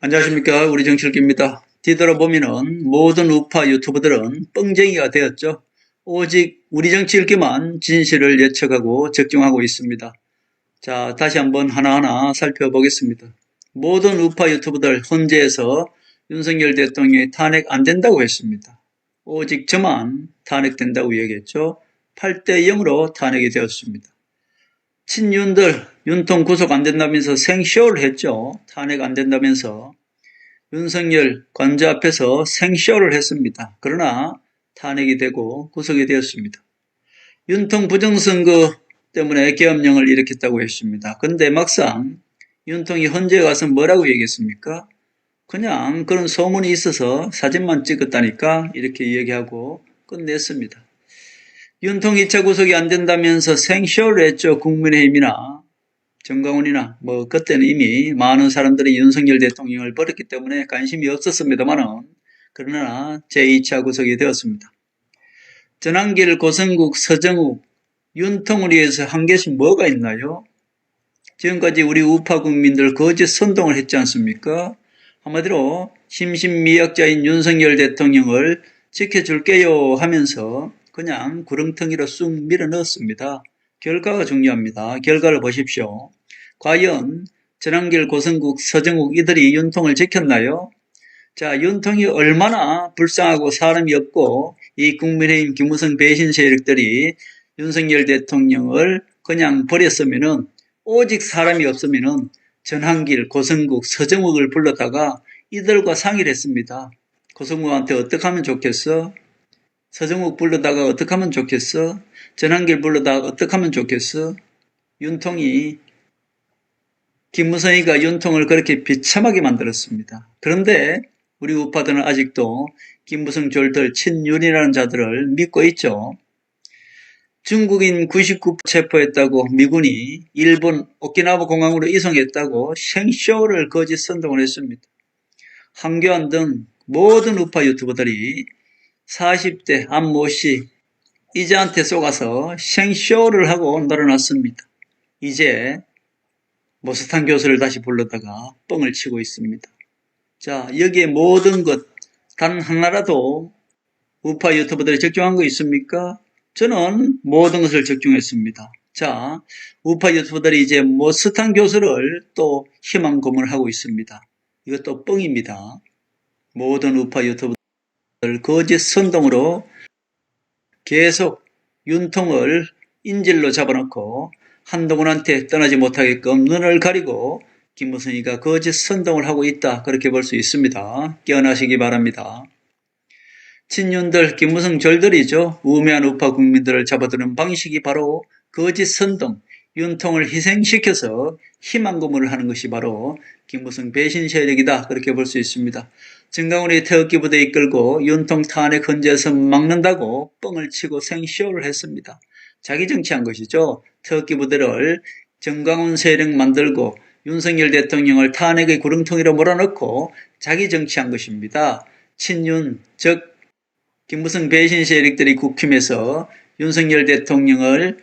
안녕하십니까. 우리 정칠기입니다. 뒤돌아보면은 모든 우파 유튜버들은 뻥쟁이가 되었죠. 오직 우리 정치읽기만 진실을 예측하고 적중하고 있습니다. 자, 다시 한번 하나하나 살펴보겠습니다. 모든 우파 유튜버들 헌재에서 윤석열 대통령이 탄핵 안 된다고 했습니다. 오직 저만 탄핵된다고 얘기했죠. 8대 0으로 탄핵이 되었습니다. 친윤들 윤통 구속 안 된다면서 생쇼를 했죠. 탄핵 안 된다면서 윤석열 관저 앞에서 생쇼를 했습니다. 그러나 탄핵이 되고 구속이 되었습니다. 윤통 부정선거 때문에 계엄령을 일으켰다고 했습니다. 그런데 막상 윤통이 헌재에 가서 뭐라고 얘기했습니까? 그냥 그런 소문이 있어서 사진만 찍었다니까 이렇게 얘기하고 끝냈습니다. 윤통 2차 구속이 안 된다면서 생쇼를 했죠. 국민의힘이나 정강훈이나 그때는 이미 많은 사람들이 윤석열 대통령을 버렸기 때문에 관심이 없었습니다만은 그러나 제2차 구속이 되었습니다. 전한길, 고성국, 서정욱, 윤통을 위해서 한 것이 뭐가 있나요? 지금까지 우리 우파 국민들 거짓 선동을 했지 않습니까? 한마디로 심신미약자인 윤석열 대통령을 지켜줄게요 하면서 그냥 구렁텅이로 쑥 밀어넣었습니다. 결과가 중요합니다. 결과를 보십시오. 과연 전한길, 고성국, 서정욱 이들이 윤통을 지켰나요? 자, 윤통이 얼마나 불쌍하고 사람이 없고 이 국민의힘 김무성 배신 세력들이 윤석열 대통령을 그냥 버렸으면은 오직 사람이 없으면은 전한길, 고성국, 서정욱을 불렀다가 이들과 상의를 했습니다. 고성국한테 어떻게 하면 좋겠어? 서정욱 불러다가 어떻게 하면 좋겠어? 전한길 불러다가 어떻게 하면 좋겠어? 윤통이 김무성이가 윤통을 그렇게 비참하게 만들었습니다. 그런데 우리 우파들은 아직도 김무성 졸들 친윤이라는 자들을 믿고 있죠. 중국인 99% 체포했다고 미군이 일본 오키나와 공항으로 이송했다고 생쇼를 거짓 선동을 했습니다. 한교안 등 모든 우파 유튜버들이 40대 안모씨 이제한테 속아서 생쇼를 하고 놀아놨습니다. 이제 모스탄 교수를 다시 불렀다가 뻥을 치고 있습니다. 자, 여기에 모든 것 단 하나라도 우파 유튜버들이 적중한 거 있습니까? 저는 모든 것을 적중했습니다. 자, 우파 유튜버들이 이제 모스탄 교수를 또 희망 고문을 하고 있습니다. 이것도 뻥입니다. 모든 우파 유튜버들 거짓 선동으로 계속 윤통을 인질로 잡아놓고 한동훈한테 떠나지 못하게끔 눈을 가리고 김무성이가 거짓 선동을 하고 있다. 그렇게 볼 수 있습니다. 깨어나시기 바랍니다. 친윤들, 김무성 절들이죠. 우매한 우파 국민들을 잡아두는 방식이 바로 거짓 선동, 윤통을 희생시켜서 희망 고문을 하는 것이 바로 김무성 배신 세력이다. 그렇게 볼 수 있습니다. 정강훈이 태극기 부대 이끌고 윤통 탄핵 헌재에서 막는다고 뻥을 치고 생쇼를 했습니다. 자기 정치한 것이죠. 태극기 부대를 정강훈 세력 만들고 윤석열 대통령을 탄핵의 구렁텅이로 몰아넣고 자기 정치한 것입니다. 친윤, 즉 김무성 배신 세력들이 국힘에서 윤석열 대통령을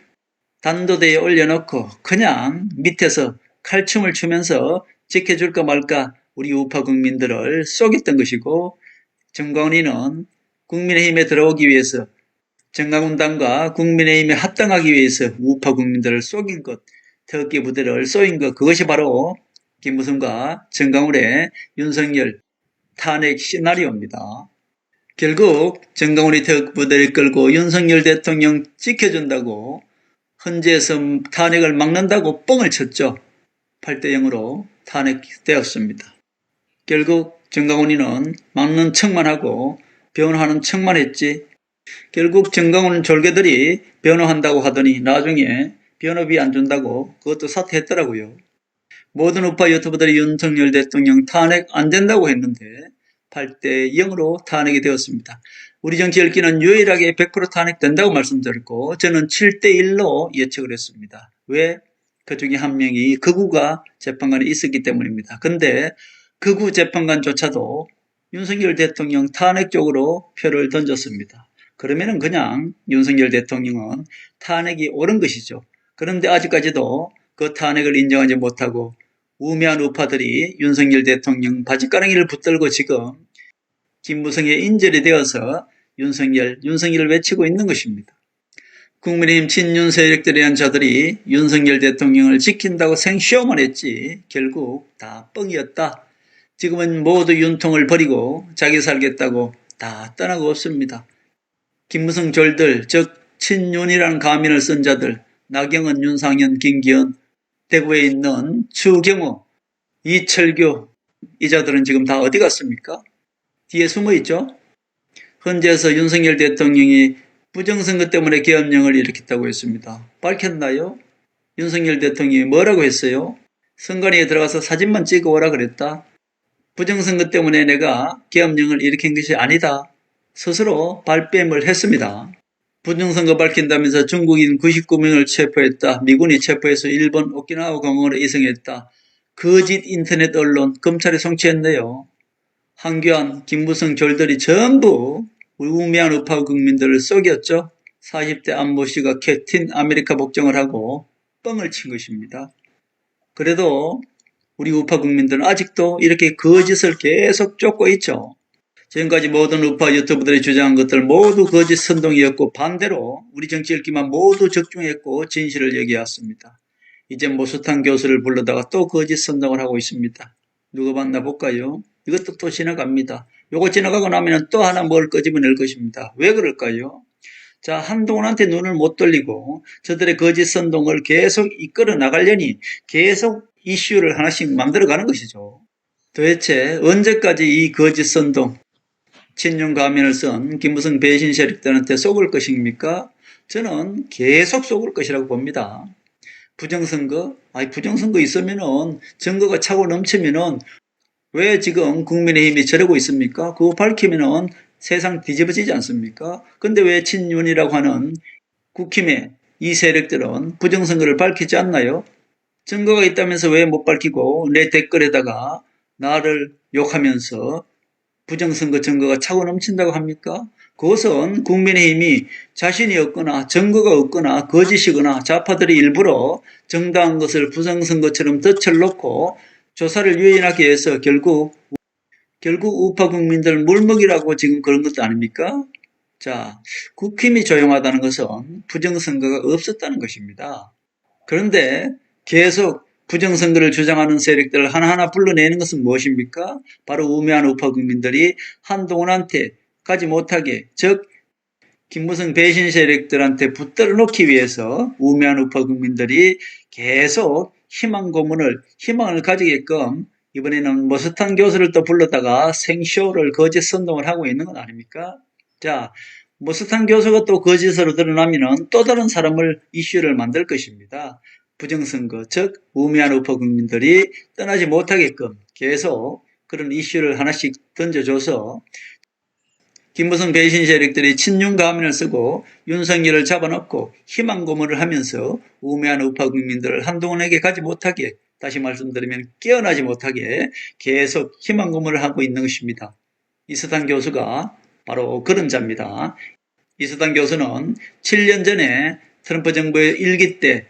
단도대에 올려놓고 그냥 밑에서 칼춤을 추면서 지켜줄까 말까 우리 우파 국민들을 속였던 것이고, 정강훈이는 국민의힘에 들어오기 위해서 정강훈당과 국민의힘에 합당하기 위해서 우파 국민들을 속인 것, 태극기 부대를 쏘인 것, 그것이 바로 김무성과 정강훈의 윤석열 탄핵 시나리오입니다. 결국 정강훈이 태극기 부대를 끌고 윤석열 대통령 지켜준다고 헌재에서 탄핵을 막는다고 뻥을 쳤죠. 8대 0으로 탄핵되었습니다. 결국 정강훈이는 막는 척만 하고 변호하는 척만 했지. 결국 정강훈 졸개들이 변호한다고 하더니 나중에 변호비 안 준다고 그것도 사퇴했더라고요. 모든 우파 유튜버들이 윤석열 대통령 탄핵 안 된다고 했는데 8대 0으로 탄핵이 되었습니다. 우리 정치 읽기는 유일하게 100% 탄핵된다고 말씀드렸고 저는 7대 1로 예측을 했습니다. 왜? 그 중에 한 명이 극우가 재판관에 있었기 때문입니다. 근데 극우 재판관조차도 윤석열 대통령 탄핵 쪽으로 표를 던졌습니다. 그러면은 그냥 윤석열 대통령은 탄핵이 옳은 것이죠. 그런데 아직까지도 그 탄핵을 인정하지 못하고 우매한 우파들이 윤석열 대통령 바짓가랑이를 붙들고 지금 김무성의 인절이 되어서 윤석열을 외치고 있는 것입니다. 국민의힘 친윤 세력들에 대한 자들이 윤석열 대통령을 지킨다고 생쇼만 했지 결국 다 뻥이었다. 지금은 모두 윤통을 버리고 자기 살겠다고 다 떠나고 없습니다. 김무성 졸들, 즉 친윤이라는 가면을 쓴 자들, 나경원, 윤상현, 김기현, 대구에 있는 추경호, 이철규 이 자들은 지금 다 어디 갔습니까? 뒤에 숨어 있죠. 헌재에서 윤석열 대통령이 부정선거 때문에 계엄령을 일으켰다고 했습니다. 밝혔나요? 윤석열 대통령이 뭐라고 했어요? 선관위에 들어가서 사진만 찍어 오라 그랬다. 부정선거 때문에 내가 계엄령을 일으킨 것이 아니다. 스스로 발뺌을 했습니다. 부정선거 밝힌다면서 중국인 99명을 체포했다. 미군이 체포해서 일본 오키나와 공항으로 이송했다. 거짓 인터넷 언론 검찰에 송치했네요. 황교안, 김무성 졸들이 전부 우리 우매한 우파 국민들을 속였죠. 40대 안모 씨가 캡틴 아메리카 복장을 하고 뻥을 친 것입니다. 그래도 우리 우파 국민들은 아직도 이렇게 거짓을 계속 쫓고 있죠. 지금까지 모든 우파 유튜브들이 주장한 것들 모두 거짓 선동이었고 반대로 우리 정치 읽기만 모두 적중했고 진실을 얘기했습니다. 이제 모스탄 교수를 불러다가 또 거짓 선동을 하고 있습니다. 누가 봤나 볼까요? 이것도 또 지나갑니다. 요거 지나가고 나면 또 하나 뭘 끄집어낼 것입니다. 왜 그럴까요? 자, 한동훈한테 눈을 못 돌리고 저들의 거짓 선동을 계속 이끌어 나가려니 계속 이슈를 하나씩 만들어가는 것이죠. 도대체 언제까지 이 거짓 선동, 친윤 가면을 쓴 김무성 배신 세력들한테 속을 것입니까? 저는 계속 속을 것이라고 봅니다. 부정선거 있으면은 증거가 차고 넘치면은 왜 지금 국민의힘이 저러고 있습니까? 그거 밝히면은 세상 뒤집어지지 않습니까? 근데 왜 친윤이라고 하는 국힘의 이 세력들은 부정선거를 밝히지 않나요? 증거가 있다면서 왜 못 밝히고 내 댓글에다가 나를 욕하면서 부정선거 증거가 차고 넘친다고 합니까? 그것은 국민의힘이 자신이 없거나 증거가 없거나 거짓이거나 좌파들이 일부러 정당한 것을 부정선거처럼 덧쳐놓고 조사를 유인하기 위해서 결국 우파 국민들 물먹이라고 지금 그런 것도 아닙니까? 자, 국힘이 조용하다는 것은 부정선거가 없었다는 것입니다. 그런데 계속 부정선거를 주장하는 세력들을 하나하나 불러내는 것은 무엇입니까? 바로 우매한 우파 국민들이 한동훈한테 가지 못하게, 즉 김무성 배신 세력들한테 붙들어 놓기 위해서 우매한 우파 국민들이 계속 희망을 가지게끔 이번에는 머스탄 교수를 또 불렀다가 생쇼를 거짓 선동을 하고 있는 건 아닙니까? 자, 머스탄 교수가 또 거짓으로 드러나면은 또 다른 사람을 이슈를 만들 것입니다. 부정선거, 즉 우매한 우파 국민들이 떠나지 못하게끔 계속 그런 이슈를 하나씩 던져줘서 김무성 배신 세력들이 친윤 가면을 쓰고 윤석열을 잡아놓고 희망 고문을 하면서 우매한 우파 국민들을 한동훈에게 가지 못하게, 다시 말씀드리면 깨어나지 못하게 계속 희망 고문을 하고 있는 것입니다. 이스탄 교수가 바로 그런 자입니다. 이스탄 교수는 7년 전에 트럼프 정부의 1기 때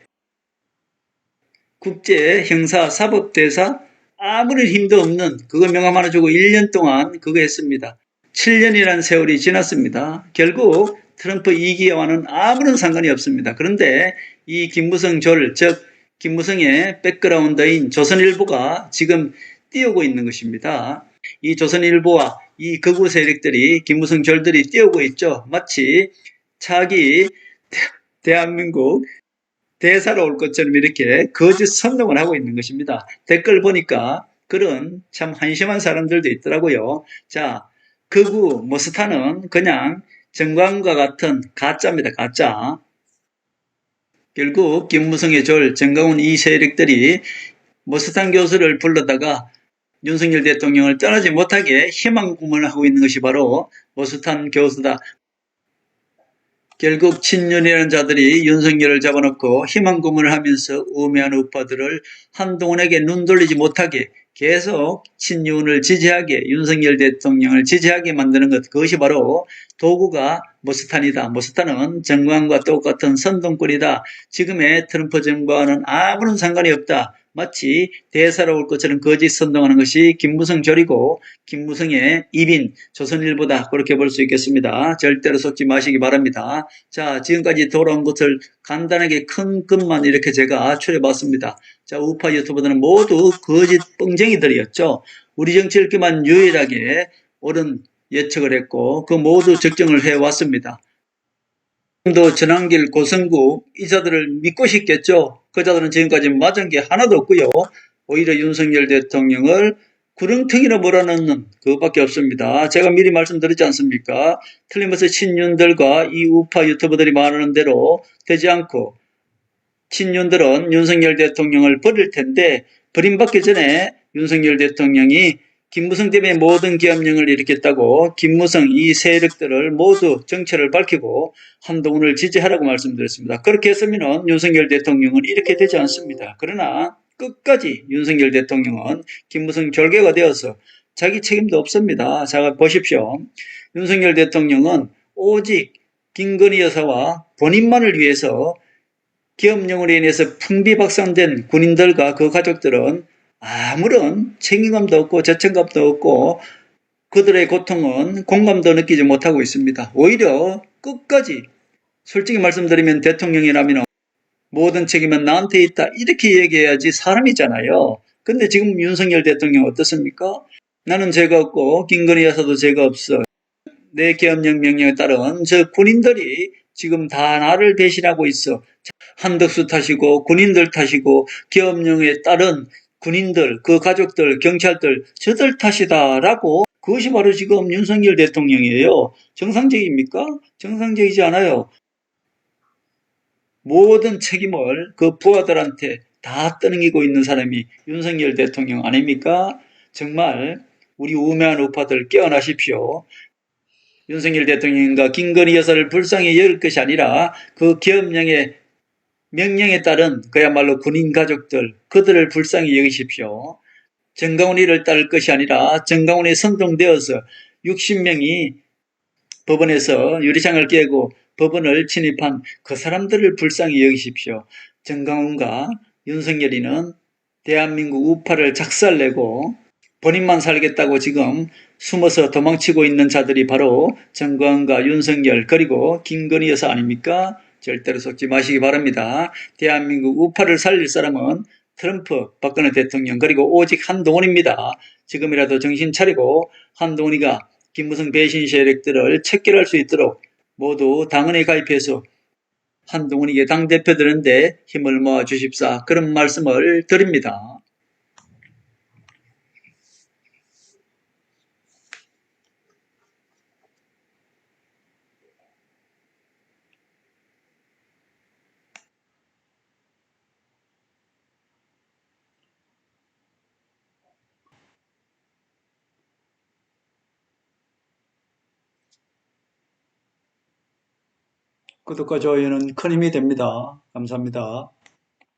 국제형사사법대사 아무런 힘도 없는 그거 명함 하나 주고 1년 동안 그거 했습니다. 7년이라는 세월이 지났습니다. 결국 트럼프 2기와는 아무런 상관이 없습니다. 그런데 이 김무성 즉 김무성의 백그라운드인 조선일보가 지금 띄우고 있는 것입니다. 이 조선일보와 이 극우 세력들이 김무성 졸들이 띄우고 있죠. 마치 차기 대한민국 대사로 올 것처럼 이렇게 거짓 선동을 하고 있는 것입니다. 댓글 보니까 그런 참 한심한 사람들도 있더라고요. 자, 극우 머스타는 그냥 정광과 같은 가짜입니다. 가짜. 결국 김무성의 정광훈 이 세력들이 머스탄 교수를 불러다가 윤석열 대통령을 떠나지 못하게 희망 고문을 하고 있는 것이 바로 머스탄 교수다. 결국 친윤이라는 자들이 윤석열을 잡아놓고 희망 고문을 하면서 우매한 우파들을 한동훈에게 눈 돌리지 못하게 계속 친윤을 지지하게, 윤석열 대통령을 지지하게 만드는 것, 그것이 바로 도구가 머스탄이다. 머스탄은 정광과 똑같은 선동꾼이다. 지금의 트럼프 정부와는 아무런 상관이 없다. 마치 대사로 올 것처럼 거짓 선동하는 것이 김무성 절이고 김무성의 입인 조선일보다 그렇게 볼 수 있겠습니다. 절대로 속지 마시기 바랍니다. 자, 지금까지 돌아온 것을 간단하게 큰 것만 이렇게 제가 추려봤습니다. 자, 우파 유튜버들은 모두 거짓 뻥쟁이들이었죠. 우리 정치 읽기만 유일하게 옳은 예측을 했고 그 모두 적정을 해왔습니다. 도 전환길, 고성국 이 자들을 믿고 싶겠죠. 그 자들은 지금까지 맞은 게 하나도 없고요. 오히려 윤석열 대통령을 구렁텅이로 몰아넣는 그것밖에 없습니다. 제가 미리 말씀드렸지 않습니까? 틀림없이 친윤들과 이 우파 유튜버들이 말하는 대로 되지 않고 친윤들은 윤석열 대통령을 버릴 텐데 버림받기 전에 윤석열 대통령이 김무성 때문에 모든 계엄령을 일으켰다고 김무성 이 세력들을 모두 정체를 밝히고 한동훈을 지지하라고 말씀드렸습니다. 그렇게 했으면 윤석열 대통령은 이렇게 되지 않습니다. 그러나 끝까지 윤석열 대통령은 김무성 절개가 되어서 자기 책임도 없습니다. 자, 보십시오. 윤석열 대통령은 오직 김건희 여사와 본인만을 위해서 계엄령으로 인해서 풍비박산된 군인들과 그 가족들은 아무런 책임감도 없고 죄책감도 없고 그들의 고통은 공감도 느끼지 못하고 있습니다. 오히려 끝까지 솔직히 말씀드리면 대통령이라면 모든 책임은 나한테 있다 이렇게 얘기해야지 사람이잖아요. 근데 지금 윤석열 대통령 어떻습니까? 나는 죄가 없고 김건희 여사도 죄가 없어. 내 계엄령 명령에 따른 저 군인들이 지금 다 나를 배신하고 있어. 한덕수 탓이고 군인들 탓이고 계엄령에 따른 군인들, 그 가족들, 경찰들 저들 탓이다라고 그것이 바로 지금 윤석열 대통령이에요. 정상적입니까? 정상적이지 않아요. 모든 책임을 그 부하들한테 다 떠넘기고 있는 사람이 윤석열 대통령 아닙니까? 정말 우리 우매한 우파들 깨어나십시오. 윤석열 대통령과 김건희 여사를 불쌍히 여길 것이 아니라 그 계엄령의 명령에 따른 그야말로 군인 가족들 그들을 불쌍히 여기십시오. 정강훈이를 따를 것이 아니라 정강훈이 선동되어서 60명이 법원에서 유리창을 깨고 법원을 침입한 그 사람들을 불쌍히 여기십시오. 정강훈과 윤석열이는 대한민국 우파를 작살내고 본인만 살겠다고 지금 숨어서 도망치고 있는 자들이 바로 정강훈과 윤석열 그리고 김건희 여사 아닙니까? 절대로 속지 마시기 바랍니다. 대한민국 우파를 살릴 사람은 트럼프, 박근혜 대통령 그리고 오직 한동훈입니다. 지금이라도 정신 차리고 한동훈이가 김무성 배신 세력들을 척결할 수 있도록 모두 당헌에 가입해서 한동훈에게 당대표 되는데 힘을 모아 주십사 그런 말씀을 드립니다. 구독과 좋아요는 큰 힘이 됩니다. 감사합니다.